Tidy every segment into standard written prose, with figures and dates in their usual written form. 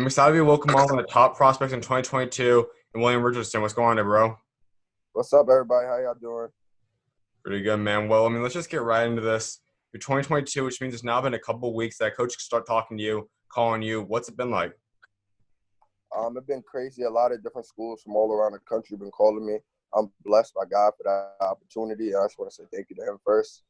I'm excited to welcome on one of the top prospects in 2022, and William Richardson. What's going on there, bro? What's up, everybody? How y'all doing? Pretty good, man. Well, let's just get right into this. You're 2022, which means it's now been a couple of weeks that coach can start talking to you, calling you. What's it been like? It's been crazy. A lot of different schools from all around the country been calling me. I'm blessed by God for that opportunity. I just want to say thank you to him first.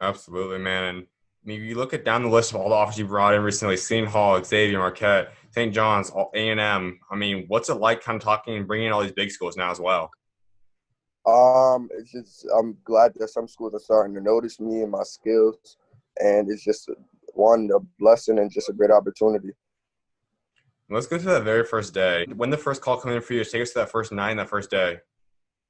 Absolutely, man. And you look at down the list of all the offers you brought in recently: Seton Hall, Xavier, Marquette, St. John's, A&M. What's it like kind of talking and bringing in all these big schools now as well? It's just I'm glad that some schools are starting to notice me and my skills, and it's just a blessing and just a great opportunity. Let's go to that very first day. When the first call came in for you, take us to that first night and that first day. It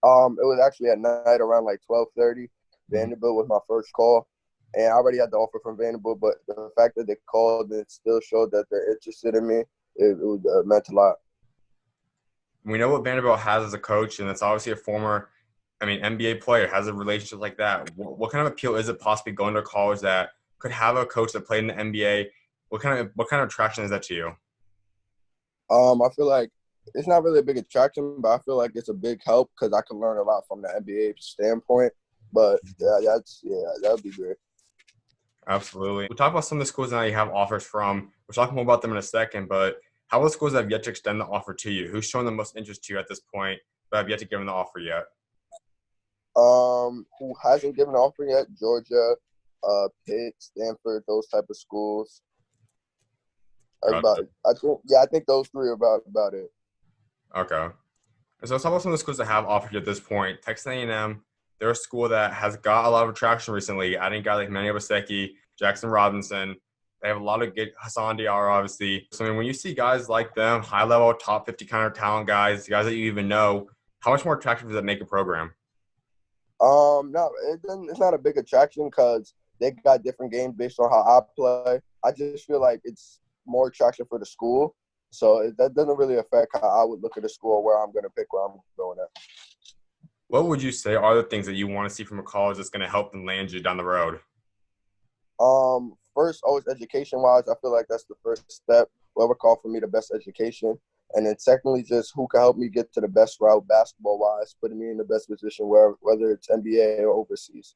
was actually at night around like 12:30. Vanderbilt was my first call, and I already had the offer from Vanderbilt, but the fact that they called and still showed that they're interested in me, it meant a lot. We know what Vanderbilt has as a coach, and it's obviously a former, NBA player, has a relationship like that. What kind of appeal is it possibly going to a college that could have a coach that played in the NBA? What kind of attraction is that to you? I feel like it's not really a big attraction, but I feel like it's a big help because I can learn a lot from the NBA standpoint. But that would be great. Absolutely. We'll talk about some of the schools now you have offers from. We'll talk more about them in a second, but how are the schools that have yet to extend the offer to you? Who's shown the most interest to you at this point, but have yet to give them the offer yet? Who hasn't given an offer yet? Georgia, Pitt, Stanford, those type of schools. About, Gotcha. I think those three are about it. Okay. So let's talk about some of the schools that have offered you at this point. Texas A&M, they're a school that has got a lot of attraction recently, adding guys like Manny Obaseki, Jackson Robinson. They have a lot of good Hassan Diarra, obviously. So when you see guys like them, high-level, top 50 kind of talent guys that you even know, how much more attractive does that make a program? No, it's not a big attraction because they got different games based on how I play. I just feel like it's more attraction for the school. So that doesn't really affect how I would look at the school or where I'm going to pick where I'm going at. What would you say are the things that you want to see from a college that's going to help them land you down the road? First, always education-wise, I feel like that's the first step. Whoever called for me the best education. And then secondly, just who can help me get to the best route basketball-wise, putting me in the best position whether it's NBA or overseas.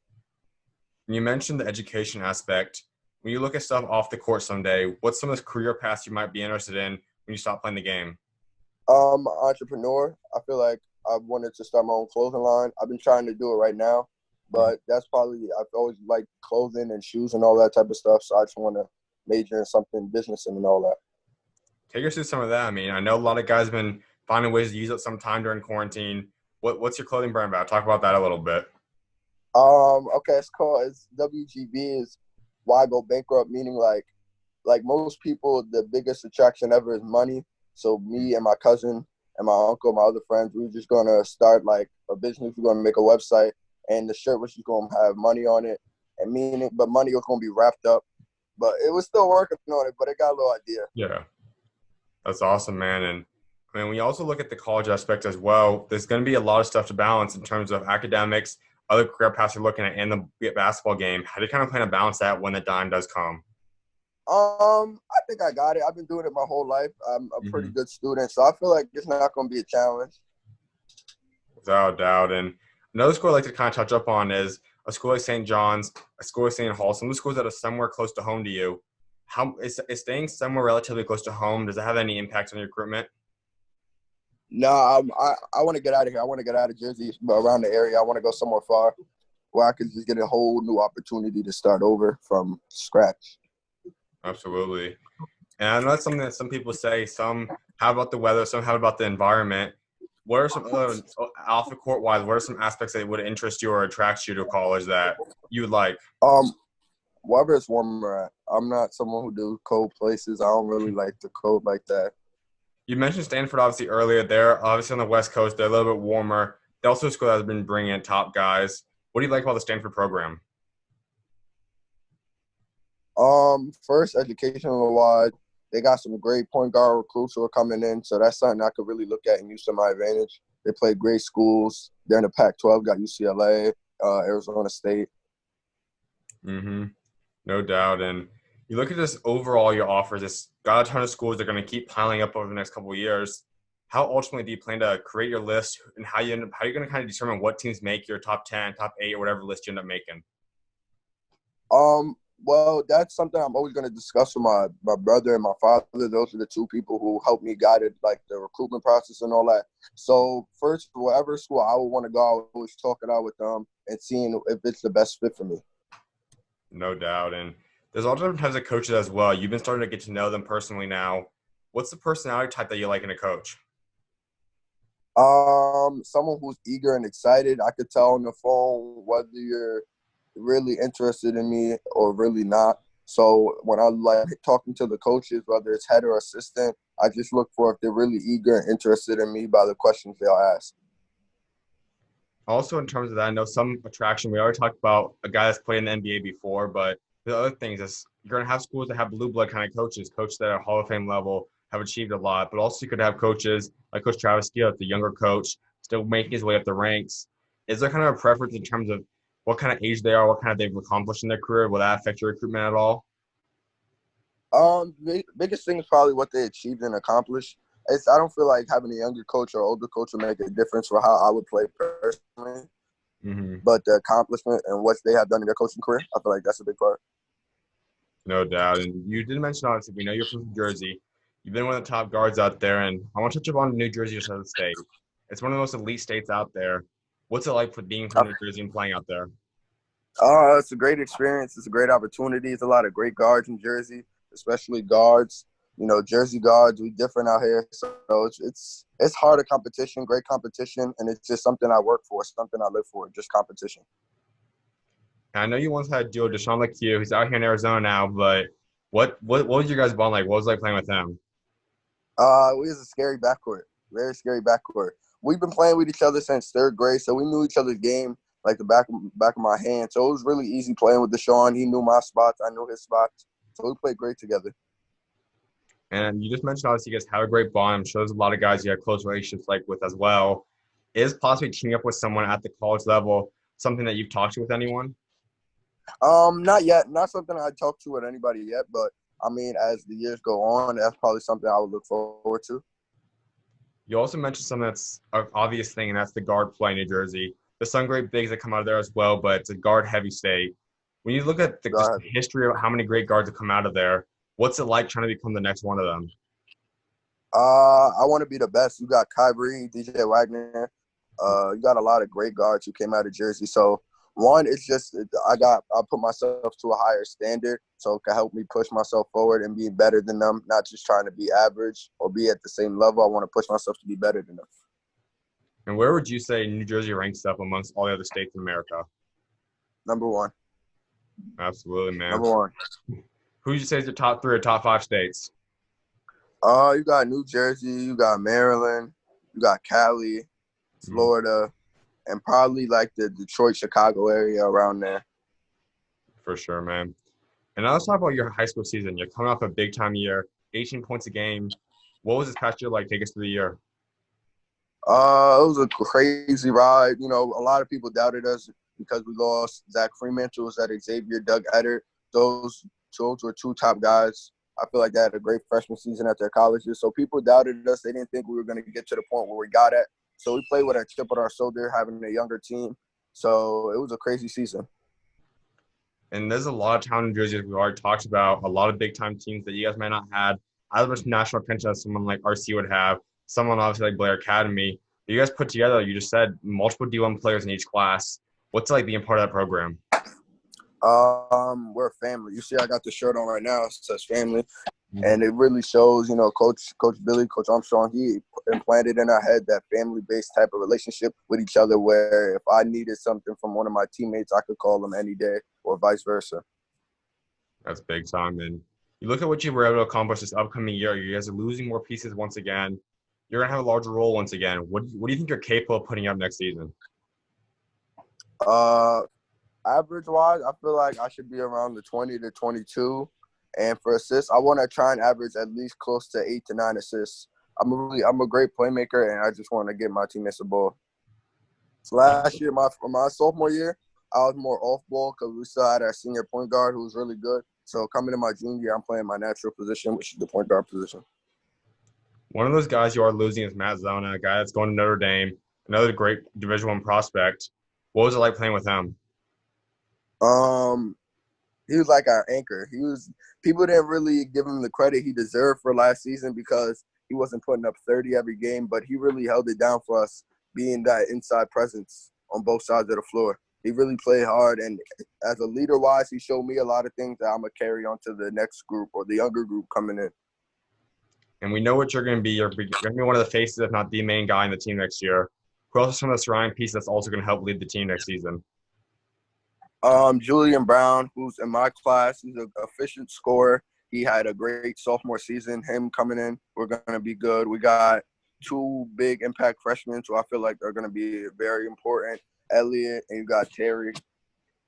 You mentioned the education aspect. When you look at stuff off the court someday, what's some of the career paths you might be interested in when you stop playing the game? Entrepreneur. I feel like I wanted to start my own clothing line. I've been trying to do it right now, but that's probably I've always liked clothing and shoes and all that type of stuff. So I just want to major in something business and all that. Take us through some of that. I know a lot of guys have been finding ways to use it some time during quarantine. What's your clothing brand about? Talk about that a little bit. Okay, it's WGB is why go bankrupt, meaning like most people, the biggest attraction ever is money. So me and my cousin and my uncle, my other friends, we were just gonna start like a business. We're gonna make a website, and the shirt was just gonna have money on it, and meaning, but money was gonna be wrapped up. But it was still working on it, but it got a little idea. Yeah, that's awesome, man. And we also look at the college aspect as well. There's going to be a lot of stuff to balance in terms of academics, other career paths you're looking at, and the basketball game. How do you kind of plan to balance that when the dime does come? I think I got it. I've been doing it my whole life. I'm a pretty Mm-hmm. good student, so I feel like it's not gonna be a challenge. Without a doubt. And another school I'd like to kind of touch up on is a school like St. John's, a school like St. Hall, some of the schools that are somewhere close to home to you. How is staying somewhere relatively close to home? Does it have any impact on your recruitment? No, I want to get out of here. I want to get out of Jersey, but around the area. I want to go somewhere far where I can just get a whole new opportunity to start over from scratch. Absolutely. And I know that's something that some people say. Some have about the weather, some have about the environment. What are some off the court wise? What are some aspects that would interest you or attract you to college that you would like? Um, Wherever it's warmer at. I'm not someone who do cold places. I don't really like the cold like that. You mentioned Stanford obviously earlier. They're obviously on the West Coast. They're a little bit warmer. They're also a school that has been bringing in top guys. What do you like about the Stanford program? First, educational wise, they got some great point guard recruits who are coming in, so that's something I could really look at and use to my advantage. They play great schools. They're in the Pac-12. Got UCLA, Arizona State. Mm-hmm. No doubt. And You look at this overall, your offers, it's got a ton of schools that are going to keep piling up over the next couple of years. How ultimately do you plan to create your list, and how are you going to kind of determine what teams make your top 10, top 8, or whatever list you end up making? Well, that's something I'm always going to discuss with my brother and my father. Those are the two people who helped me guide it, like the recruitment process and all that. So first, whatever school I would want to go, I would always talk it out with them and seeing if it's the best fit for me. No doubt. And there's all different types of coaches as well. You've been starting to get to know them personally now. What's the personality type that you like in a coach? Someone who's eager and excited. I could tell on the phone whether you're really interested in me or really not. So when I like talking to the coaches, whether it's head or assistant, I just look for if they're really eager and interested in me by the questions they'll ask. Also, in terms of that, I know some attraction. We already talked about a guy that's played in the NBA before, but the other things is you're going to have schools that have blue blood kind of coaches that are Hall of Fame level, have achieved a lot, but also you could have coaches like Coach Travis Steele, the younger coach, still making his way up the ranks. Is there kind of a preference in terms of what kind of age they are, what kind of they've accomplished in their career? Will that affect your recruitment at all? Biggest thing is probably what they achieved and accomplished. I don't feel like having a younger coach or older coach will make a difference for how I would play personally, Mm-hmm. but the accomplishment and what they have done in their coaching career, I feel like that's a big part. No doubt. And you did mention, obviously, we know you're from New Jersey. You've been one of the top guards out there, and I want to touch upon New Jersey just as a state. It's one of the most elite states out there. What's it like for being from New Jersey and playing out there? It's a great experience. It's a great opportunity. It's a lot of great guards in Jersey, especially guards. You know, Jersey guards, we different out here. So it's hard a competition, great competition, and it's just something I work for, something I live for, just competition. And I know you once had a duo, Deshaun LeCue. He's out here in Arizona now, but what was your guys' bond like? What was it like playing with him? We was a scary backcourt, very scary backcourt. We've been playing with each other since third grade, so we knew each other's game like the back of my hand. So it was really easy playing with Deshaun. He knew my spots, I knew his spots, so we played great together. And you just mentioned obviously you guys have a great bond. I'm sure there's a lot of guys you have close relationships like with as well. Is possibly teaming up with someone at the college level something that you've talked to with anyone? Not yet. Not something I talked to with anybody yet, but I mean, as the years go on, that's probably something I would look forward to. You also mentioned something that's an obvious thing, and that's the guard play in New Jersey. There's some great bigs that come out of there as well, but it's a guard-heavy state. When you look at Go just ahead. the history of how many great guards have come out of there, what's it like trying to become the next one of them? I want to be the best. You got Kyrie, DJ Wagner. You got a lot of great guards who came out of Jersey. So one, it's just I put myself to a higher standard, so it can help me push myself forward and be better than them. Not just trying to be average or be at the same level. I want to push myself to be better than them. And where would you say New Jersey ranks up amongst all the other states in America? Number one. Absolutely, man. Number one. Who would you say is your top three or top five states? You got New Jersey, you got Maryland, you got Cali, Mm, Florida, and probably like the Detroit, Chicago area around there. for sure, man. And now let's talk about your high school season. You're coming off a big time year, 18 points a game. What was this past year like? Take us through the year. It was a crazy ride. You know, a lot of people doubted us because we lost Zach Freemantle, Zach Xavier, Doug Eddard. Those were two top guys. I feel like they had a great freshman season at their colleges. So people doubted us. They didn't think we were going to get to the point where we got at. So we played with a chip on our shoulder, having a younger team. So it was a crazy season. And there's a lot of town in New Jersey that we've already talked about, a lot of big time teams that you guys might not have as much national attention as someone like RC would have, someone obviously like Blair Academy. You guys put together, you just said, multiple D1 players in each class. What's it like being part of that program? We're a family. You see, I got the shirt on right now. It says family. Mhm. And it really shows, you know, Coach Billy, Coach Armstrong, he implanted in our head that family-based type of relationship with each other where if I needed something from one of my teammates, I could call them any day or vice versa. That's big time. And you look at what you were able to accomplish this upcoming year. You guys are losing more pieces once again. You're going to have a larger role once again. What do you think you're capable of putting up next season? Uh, Average-wise, I feel like I should be around the 20 to 22. And for assists, I want to try and average at least close to 8 to 9 assists. I'm a great playmaker, and I just want to get my teammates the ball. So last year, my sophomore year, I was more off ball because we still had our senior point guard who was really good. So coming to my junior year, I'm playing my natural position, which is the point guard position. One of those guys you are losing is Matt Zona, a guy that's going to Notre Dame, another great Division I prospect. What was it like playing with him? He was like our anchor. People didn't really give him the credit he deserved for last season because he wasn't putting up 30 every game, but he really held it down for us, being that inside presence on both sides of the floor. He really played hard, and as a leader-wise, he showed me a lot of things that I'm going to carry on to the next group or the younger group coming in. And we know what you're going to be. You're going to be one of the faces, if not the main guy in the team next year. Who else is some of the surrounding pieces that's also going to help lead the team next season? Julian Brown, who's in my class, he's an efficient scorer. He had a great sophomore season. Him coming in, we're going to be good. We got 2 big impact freshmen, so I feel like they're going to be very important. Elliott, and you got Terry.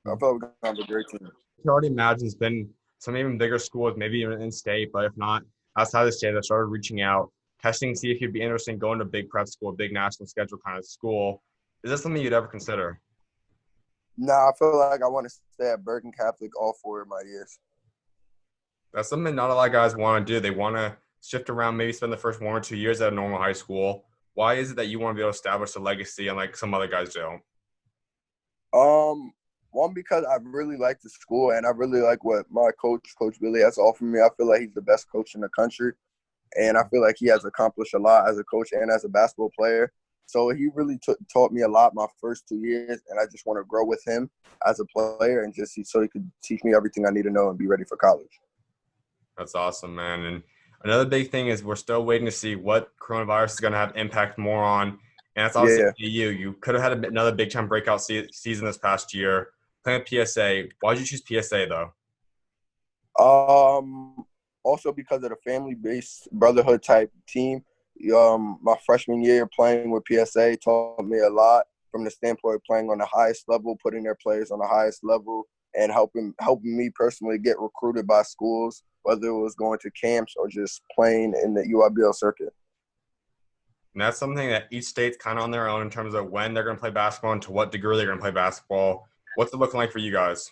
I feel like we're going to have a great team. You already imagine it's been some even bigger schools, maybe even in state, but if not, outside the state, that started reaching out, testing, see if you'd be interested in going to a big prep school, a big national schedule kind of school. Is that something you'd ever consider? Nah, I feel like I want to stay at Bergen Catholic all 4 of my years. That's something not a lot of guys want to do. They want to shift around, maybe spend the first 1 or 2 years at a normal high school. Why is it that you want to be able to establish a legacy unlike some other guys don't? One, because I really like the school and I really like what my coach, Coach Billy, has offered me. I feel like he's the best coach in the country, and I feel like he has accomplished a lot as a coach and as a basketball player. So he really taught me a lot my first 2 years, and I just want to grow with him as a player and just so he could teach me everything I need to know and be ready for college. That's awesome, man. And another big thing is we're still waiting to see what coronavirus is going to have impact more on. And that's obviously you. You could have had another big-time breakout season this past year. Playing with PSA. Why did you choose PSA, though? Also because of the family-based brotherhood type team. My freshman year playing with PSA taught me a lot from the standpoint of playing on the highest level, putting their players on the highest level, and helping me personally get recruited by schools, whether it was going to camps or just playing in the UIBL circuit. And that's something that each state's kind of on their own in terms of when they're going to play basketball and to what degree they're going to play basketball. What's it looking like for you guys?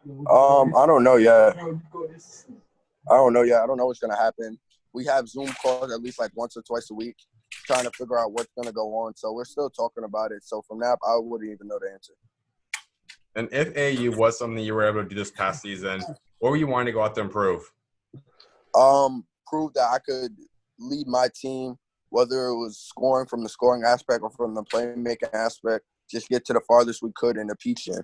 I don't know yet. I don't know what's going to happen. We have Zoom calls at least like once or twice a week trying to figure out what's going to go on. So we're still talking about it. So from that, I wouldn't even know the answer. And if AU was something you were able to do this past season, what were you wanting to go out there and prove? Prove that I could lead my team, whether it was scoring from the scoring aspect or from the playmaking aspect, just get to the farthest we could in the peach in,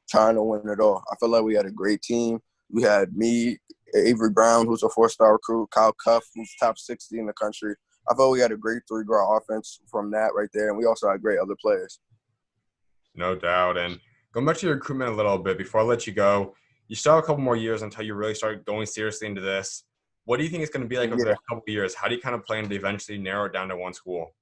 trying to win it all. I feel like we had a great team. We had me, Avery Brown, who's a 4-star recruit, Kyle Cuff, who's top 60 in the country. I felt we had a great 3-guard offense from that right there, and we also had great other players. No doubt. And going back to your recruitment a little bit, before I let you go, you still have a couple more years until you really start going seriously into this. What do you think it's going to be like over the next couple of years? How do you kind of plan to eventually narrow it down to one school?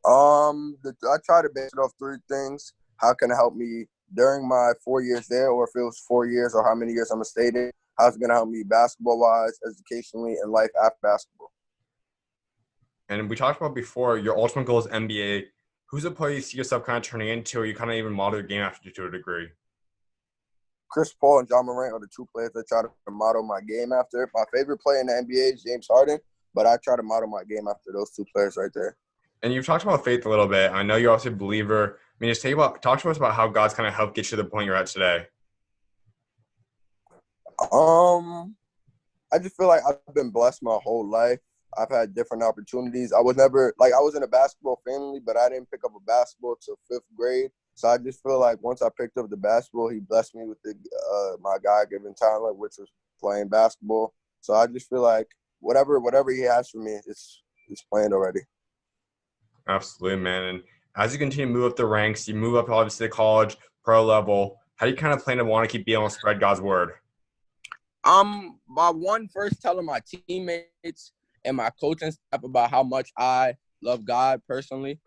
I try to base it off 3 things. How can it help me during my 4 years there, or if it was 4 years or how many years I'm going to stay there? How's it going to help me basketball-wise, educationally, and life after basketball? And we talked about before, your ultimate goal is NBA. Who's a player you see yourself kind of turning into, or you kind of even model your game after to a degree? Chris Paul and John Morant are the 2 players I try to model my game after. My favorite player in the NBA is James Harden, but I try to model my game after those 2 players right there. And you've talked about faith a little bit. I know you're also a believer. I mean, just talk to us about how God's kind of helped get you to the point you're at today. I just feel like I've been blessed my whole life. I've had different opportunities. I was in a basketball family, but I didn't pick up a basketball till 5th grade. So I just feel like once I picked up the basketball, he blessed me with my God-given talent, which was playing basketball. So I just feel like whatever he has for me, it's planned already. Absolutely, man. And as you continue to move up the ranks, you move up obviously to college, pro level. How do you kind of plan to want to keep being able to spread God's word? By first telling my teammates and my coaching staff about how much I love God personally.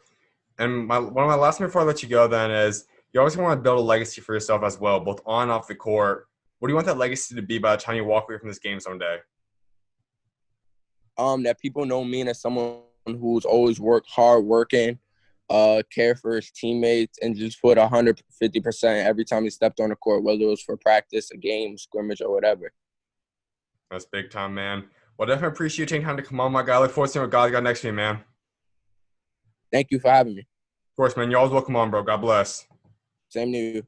And one of my last before I let you go then is you always want to build a legacy for yourself as well, both on and off the court. What do you want that legacy to be by the time you walk away from this game someday? That people know me as someone who's always worked hard working, care for his teammates, and just put 150% every time he stepped on the court, whether it was for practice, a game, scrimmage, or whatever. That's big time, man. Well, definitely appreciate you taking time to come on, my guy. I look forward to seeing what God's got next to you, man. Of Thank you for having me. course, man. You're always welcome on, bro. God bless. Same to you.